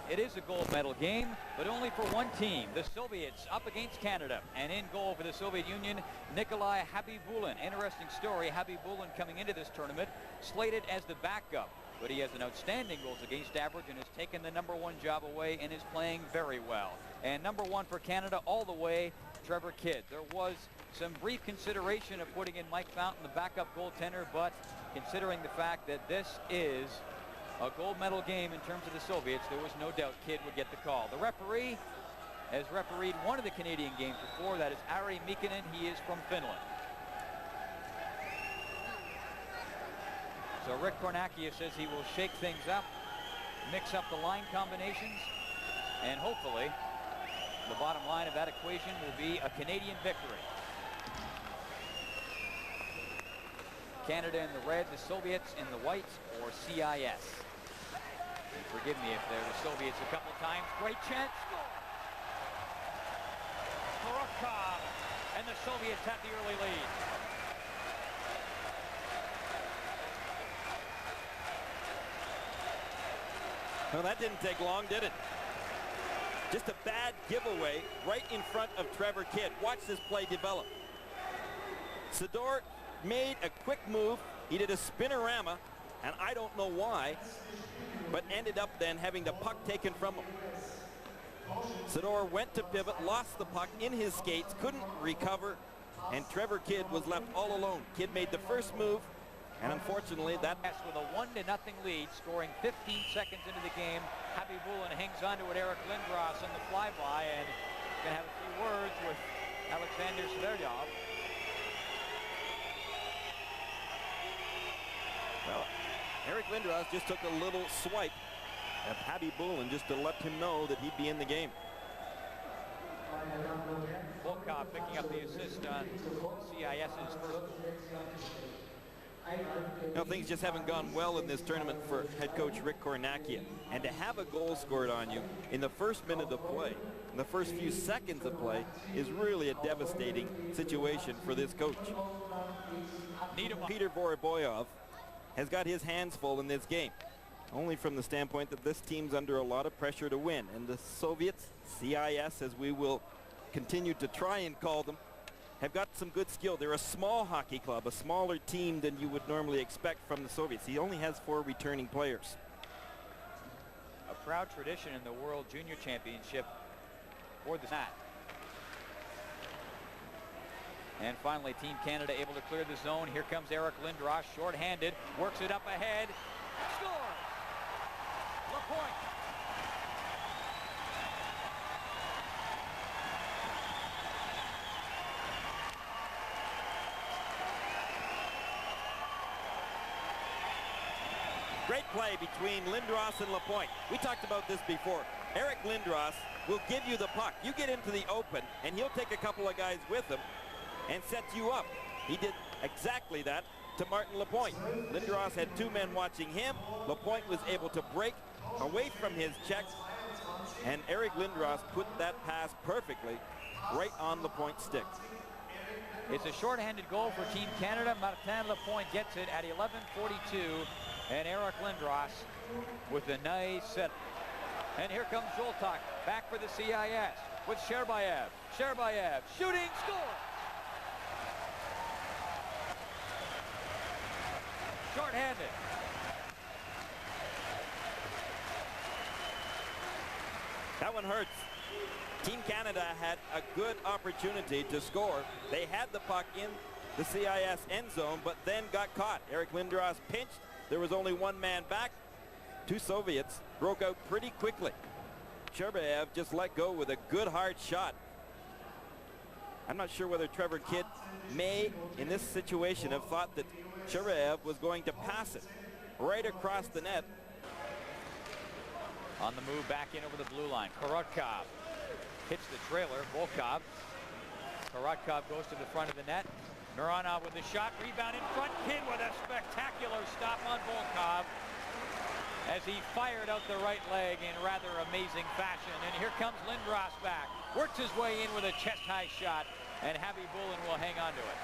it is a gold medal game, but only for one team. The Soviets up against Canada. And in goal for the Soviet Union, Nikolai Khabibulin. Interesting story. Khabibulin coming into this tournament, slated as the backup. But he has an outstanding goals against average and has taken the #1 job away and is playing very well. And #1 for Canada all the way, Trevor Kidd. There was some brief consideration of putting in Mike Fountain, the backup goaltender, but considering the fact that this is a gold medal game in terms of the Soviets, there was no doubt Kidd would get the call. The referee has refereed one of the Canadian games before. That is Ari Mikkonen. He is from Finland. So Rick Kornakia says he will shake things up, mix up the line combinations, and hopefully the bottom line of that equation will be a Canadian victory. Canada in the red, the Soviets in the white, or CIS. And forgive me if they're the Soviets a couple times. Great chance. Korotkov, and the Soviets have the early lead. Well, that didn't take long, did it? Just a bad giveaway right in front of Trevor Kidd. Watch this play develop. Sador made a quick move. He did a spinorama, and I don't know why, but ended up then having the puck taken from him. Sador went to pivot, lost the puck in his skates, couldn't recover, and Trevor Kidd was left all alone. Kidd made the first move, and unfortunately that with a 1-0 lead, scoring 15 seconds into the game. Khabibulin hangs on to it. Eric Lindros on the flyby, and going to have a few words with Alexander Zverev. Well, Eric Lindros just took a little swipe at Khabibulin just to let him know that he'd be in the game. Volkov picking up the assist on CIS's first goal. Now, things just haven't gone well in this tournament for head coach Rick Kornakia. And to have a goal scored on you in the first minute of play, in the first few seconds of play, is really a devastating situation for this coach. Peter Voroboyov has got his hands full in this game, only from the standpoint that this team's under a lot of pressure to win. And the Soviets, CIS as we will continue to try and call them, have got some good skill. They're a small hockey club, a smaller team than you would normally expect from the Soviets. He only has 4 returning players. A proud tradition in the World Junior Championship for the Nat. And finally, Team Canada able to clear the zone. Here comes Eric Lindros, shorthanded, works it up ahead, scores! LaPointe. Great play between Lindros and LaPointe. We talked about this before. Eric Lindros will give you the puck. You get into the open, and he'll take a couple of guys with him and set you up. He did exactly that to Martin LaPointe. Lindros had 2 men watching him. LaPointe was able to break away from his check, and Eric Lindros put that pass perfectly right on LaPointe's stick. It's a shorthanded goal for Team Canada. Martin LaPointe gets it at 11:42, and Eric Lindros with a nice set. And here comes Zoltak back for the CIS with Sherbayev. Sherbayev shooting, score! Short-handed. That one hurts. Team Canada had a good opportunity to score. They had the puck in the CIS end zone, but then got caught. Eric Lindros pinched. There was only 1 man back. 2 Soviets broke out pretty quickly. Sherbayev just let go with a good hard shot. I'm not sure whether Trevor Kidd may, in this situation, have thought that Sherbayev was going to pass it right across the net. On the move back in over the blue line. Korotkov hits the trailer. Volkov. Korotkov goes to the front of the net. Mironov with the shot. Rebound in front. Kidd with a spectacular stop on Volkov as he fired out the right leg in rather amazing fashion. And here comes Lindros back. Works his way in with a chest-high shot, and Khabibulin will hang on to it.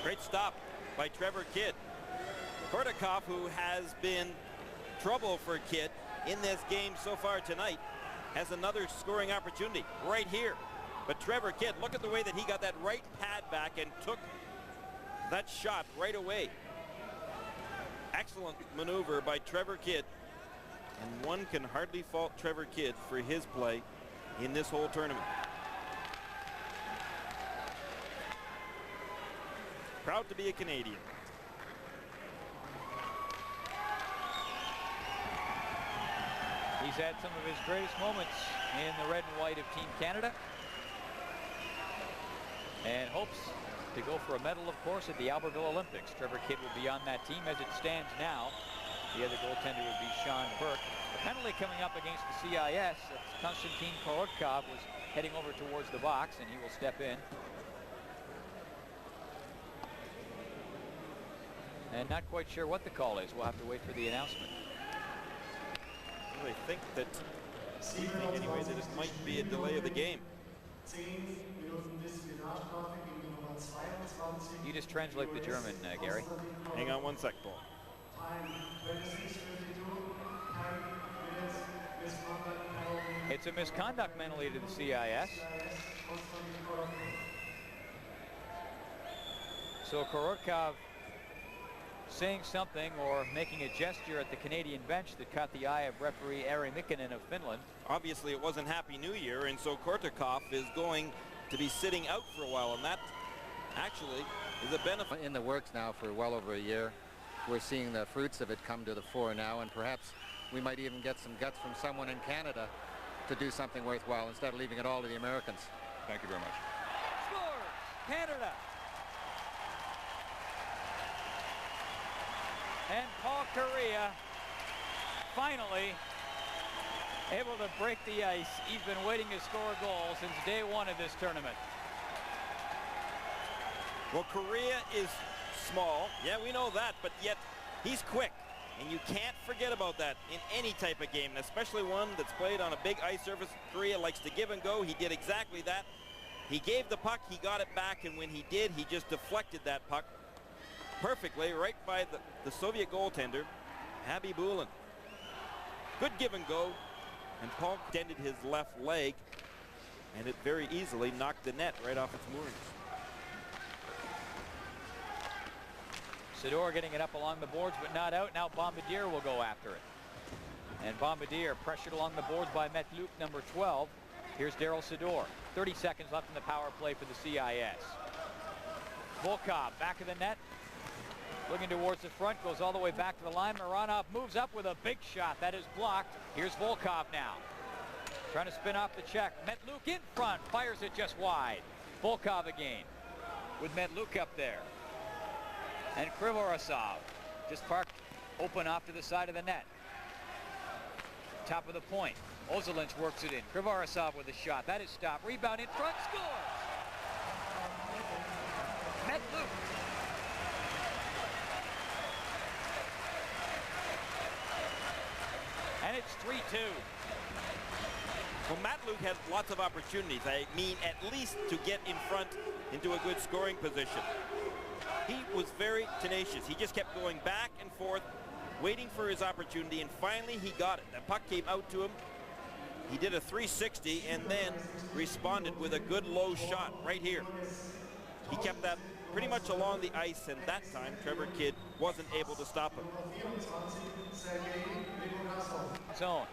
Great stop by Trevor Kidd. Kortikov, who has been trouble for Kidd in this game so far tonight, has another scoring opportunity right here. But Trevor Kidd, look at the way that he got that right pad back and took that shot right away. Excellent maneuver by Trevor Kidd. And one can hardly fault Trevor Kidd for his play in this whole tournament. Proud to be a Canadian. He's had some of his greatest moments in the red and white of Team Canada, and hopes to go for a medal, of course, at the Albertville Olympics. Trevor Kidd will be on that team as it stands now. The other goaltender would be Sean Burke. The penalty coming up against the CIS. Konstantin Korotkov was heading over towards the box, and he will step in. And not quite sure what the call is. We'll have to wait for the announcement. I think that, anyway, that it might be a delay of the game. You just translate the German, Gary. Hang on one sec, Paul. It's a misconduct penalty to the CIS. So Korotkov saying something or making a gesture at the Canadian bench that caught the eye of referee Ari Mikkonen of Finland. Obviously it wasn't Happy New Year, and so Kortikov is going to be sitting out for a while, and that actually is a benefit. In the works now for well over a year. We're seeing the fruits of it come to the fore now, and perhaps we might even get some guts from someone in Canada to do something worthwhile instead of leaving it all to the Americans. Thank you very much. Scores Canada. And Paul Kariya finally able to break the ice. He's been waiting to score a goal since day one of this tournament. Well, Kariya is small. Yeah, we know that, but yet he's quick. And you can't forget about that in any type of game, especially one that's played on a big ice surface. Kariya likes to give and go. He did exactly that. He gave the puck, he got it back, and when he did, he just deflected that puck perfectly right by the Soviet goaltender, Khabibulin. Good give and go, and Paul extended his left leg, and it very easily knocked the net right off its moorings. Sador getting it up along the boards, but not out. Now Bombardier will go after it. And Bombardier pressured along the boards by Metlup, number 12. Here's Daryl Sador. 30 seconds left in the power play for the CIS. Volkov back of the net. Looking towards the front, goes all the way back to the line. Mironov moves up with a big shot. That is blocked. Here's Volkov now. Trying to spin off the check. Metlup in front. Fires it just wide. Volkov again with Metlup up there. And Krivorosov just parked open off to the side of the net. Top of the point. Ozelins works it in. Krivorosov with a shot. That is stopped. Rebound in front. Scores! Metlup. And it's 3-2. Well, Metlup had lots of opportunities. I mean, at least to get in front into a good scoring position. He was very tenacious. He just kept going back and forth, waiting for his opportunity, and finally he got it. The puck came out to him. He did a 360 and then responded with a good low shot right here. He kept that pretty much along the ice, and that time Trevor Kidd wasn't able to stop him. Zone.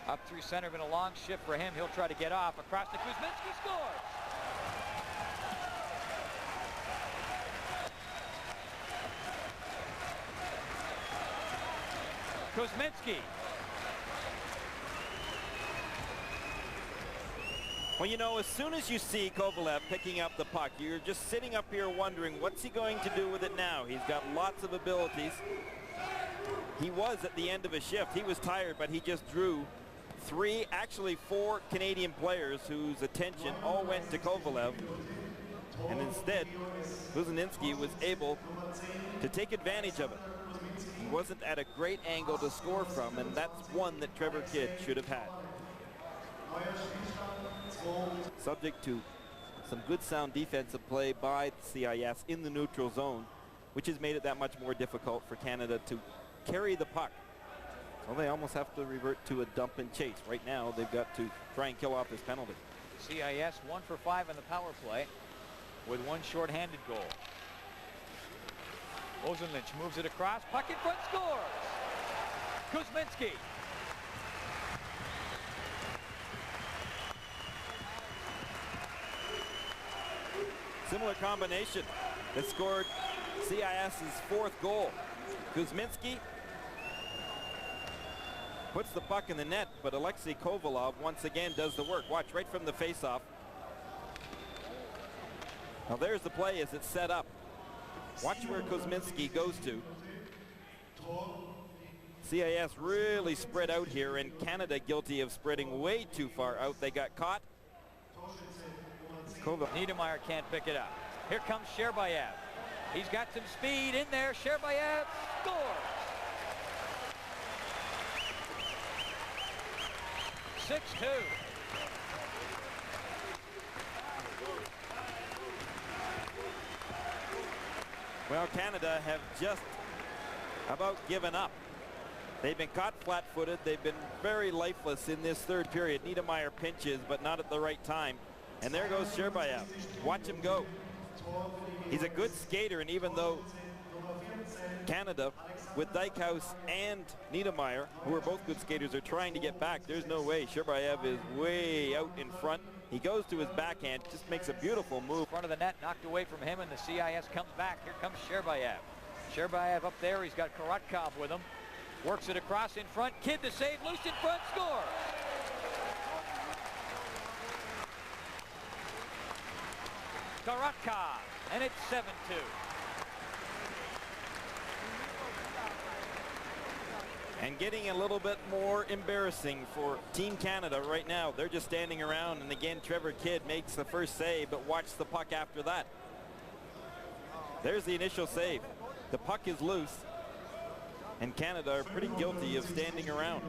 Up through center, been a long shift for him. He'll try to get off. Across to Kuzminski, scores! Kuzminski. Well, you know, as soon as you see Kovalev picking up the puck, you're just sitting up here wondering, what's he going to do with it now? He's got lots of abilities. He was at the end of a shift. He was tired, but he just drew actually four Canadian players whose attention all went to Kovalev. And instead, Kuzminski was able to take advantage of it. He wasn't at a great angle to score from, and that's one that Trevor Kidd should have had. Subject to some good sound defensive play by the CIS in the neutral zone. which has made it that much more difficult for Canada to carry the puck. So they almost have to revert to a dump and chase. Right now, they've got to try and kill off this penalty. CIS 1 for 5 on the power play with one shorthanded goal. Ozenlynch moves it across, puck in front, scores! Kuzminski. Similar combination that scored CIS's 4th goal. Kuzminski puts the puck in the net, but Alexei Kovalov once again does the work. Watch, right from the faceoff. Now there's the play as it's set up. Watch where Kuzminski goes to. CIS really spread out here, and Canada guilty of spreading way too far out. They got caught. Niedermayer can't pick it up. Here comes Sherbayev. He's got some speed in there. Sherbayev scores. 6-2. Well, Canada have just about given up. They've been caught flat-footed. They've been very lifeless in this 3rd period. Niedermayer pinches, but not at the right time. And there goes Sherbayev. Watch him go. He's a good skater, and even though Canada, with Dijkhuis and Niedermayer, who are both good skaters, are trying to get back, there's no way. Sherbayev is way out in front. He goes to his backhand, just makes a beautiful move. Front of the net, knocked away from him, and the CIS comes back. Here comes Sherbayev. Sherbayev up there. He's got Korotkov with him. Works it across in front. Kidd to save, loose in front, scores. Korotkov, and it's 7-2. And getting a little bit more embarrassing for Team Canada right now. They're just standing around, and again, Trevor Kidd makes the first save, but watch the puck after that. There's the initial save. The puck is loose, and Canada are pretty guilty of standing around.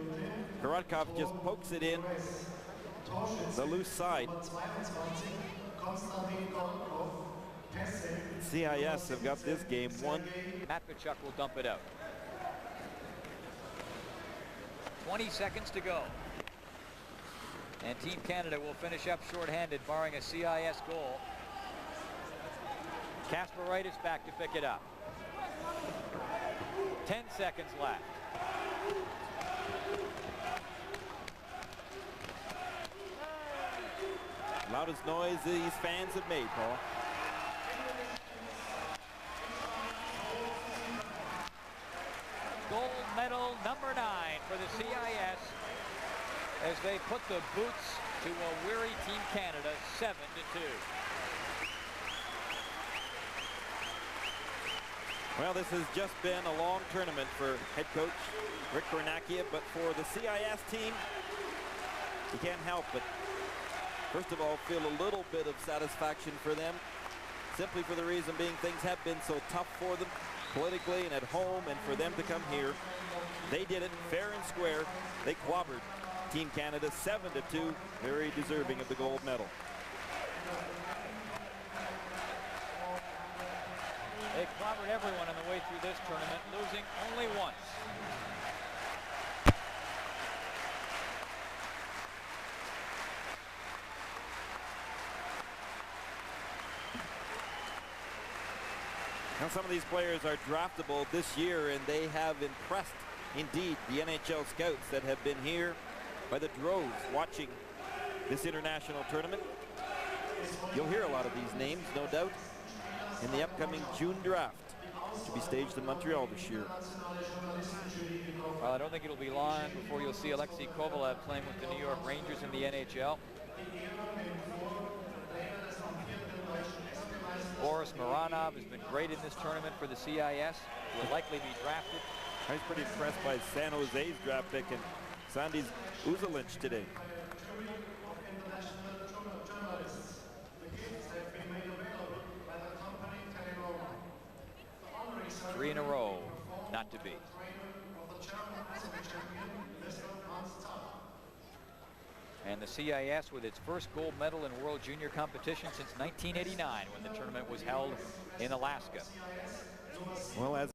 Korotkov just pokes it in the loose side. CIS have got this game won. Matvichuk will dump it out. 20 seconds to go. And Team Canada will finish up shorthanded, barring a CIS goal. Casper Wright is back to pick it up. 10 seconds left. Loudest noise these fans have made, Paul. Gold medal number 9 for the CIS as they put the boots to a weary Team Canada, 7-2. Well, this has just been a long tournament for head coach Rick Kornakia, but for the CIS team, you can't help but, first of all, feel a little bit of satisfaction for them, simply for the reason being things have been so tough for them politically and at home, and for them to come here, they did it fair and square. They clobbered Team Canada 7-2, very deserving of the gold medal. They clobbered everyone on the way through this tournament, losing only once. Now some of these players are draftable this year, and they have impressed indeed the NHL scouts that have been here by the droves watching this international tournament. You'll hear a lot of these names, no doubt, in the upcoming June draft to be staged in Montreal this year. Well, I don't think it'll be long before you'll see Alexei Kovalev playing with the New York Rangers in the NHL. Boris Mironov has been great in this tournament for the CIS. Will likely be drafted. I was pretty impressed by San Jose's draft pick and Sandis Ozenlynch today. Three in a row, not to be. And the CIS with its first gold medal in World Junior competition since 1989, when the tournament was held in Alaska. Well, as